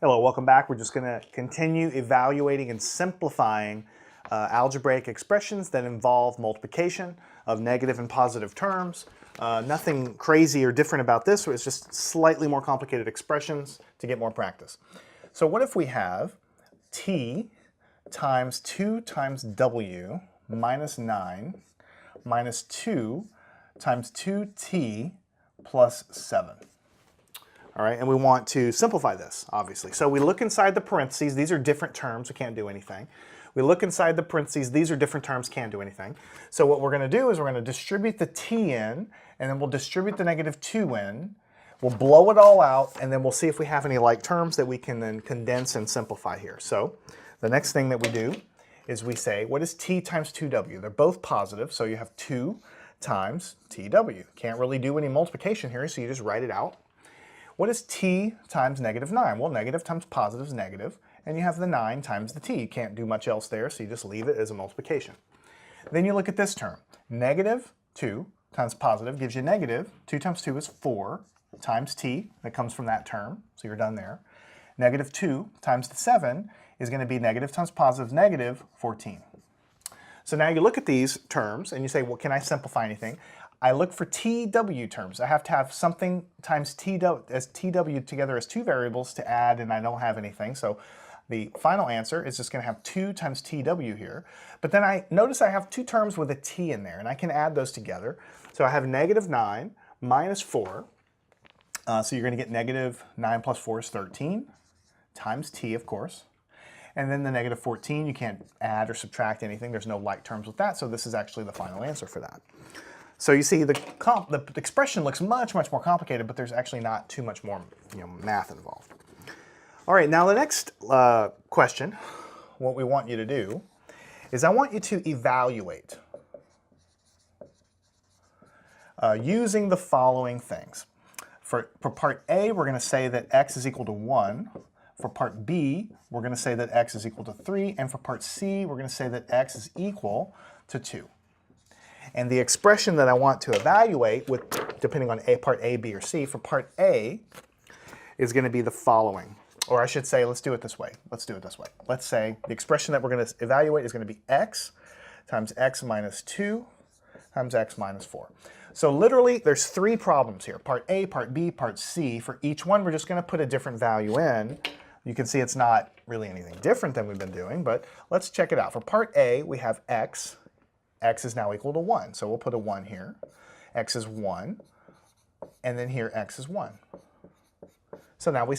Hello, welcome back. We're just going to continue evaluating and simplifying algebraic expressions that involve multiplication of negative and positive terms. Nothing crazy or different about this. It's just slightly more complicated expressions to get more practice. So what if we have t times 2 times w minus 9 minus 2 times 2t plus 7. All right, and we want to simplify this, obviously. So we look inside the parentheses. These are different terms. We can't do anything. We look inside the parentheses. These are different terms. Can't do anything. So what we're going to do is we're going to distribute the t in, and then we'll distribute the negative 2 in. We'll blow it all out, and then we'll see if we have any like terms that we can then condense and simplify here. So the next thing that we do is we say, what is t times 2w? They're both positive, so you have 2 times tw. Can't really do any multiplication here, so you just write it out. What is t times negative 9? Well, negative times positive is negative, and you have the 9 times the t. You can't do much else there, so you just leave it as a multiplication. Then you look at this term. Negative 2 times positive gives you negative. 2 times 2 is 4 times t. That comes from that term, so you're done there. Negative 2 times the 7 is going to be negative times positive is negative 14. So now you look at these terms, and you say, well, can I simplify anything? I look for TW terms. I have to have something times TW together as two variables to add, and I don't have anything. So the final answer is just going to have 2 times TW here. But then I notice I have two terms with a t in there, and I can add those together. So I have negative 9 minus 4. So you're going to get negative 9 plus 4 is 13 times t, of course. And then the negative 14, you can't add or subtract anything. There's no like terms with that, so this is actually the final answer for that. So you see the expression looks much more complicated, but there's actually not too much more math involved. All right, now the next question, what we want you to do is I want you to evaluate using the following things. For part A, we're going to say that x is equal to 1. For part B, we're going to say that x is equal to 3. And for part C, we're going to say that x is equal to 2. And the expression that I want to evaluate, depending on part A, B, or C, for part A is going to be the following. Or I should say, let's do it this way. Let's do it this way. Let's say the expression that we're going to evaluate is going to be x times x minus 2 times x minus 4. So literally, there's three problems here. Part A, part B, part C. For each one, we're just going to put a different value in. You can see it's not really anything different than we've been doing, but let's check it out. For part A, we have x. X is now equal to 1, so we'll put a 1 here. X is 1, and then here x is 1. So now we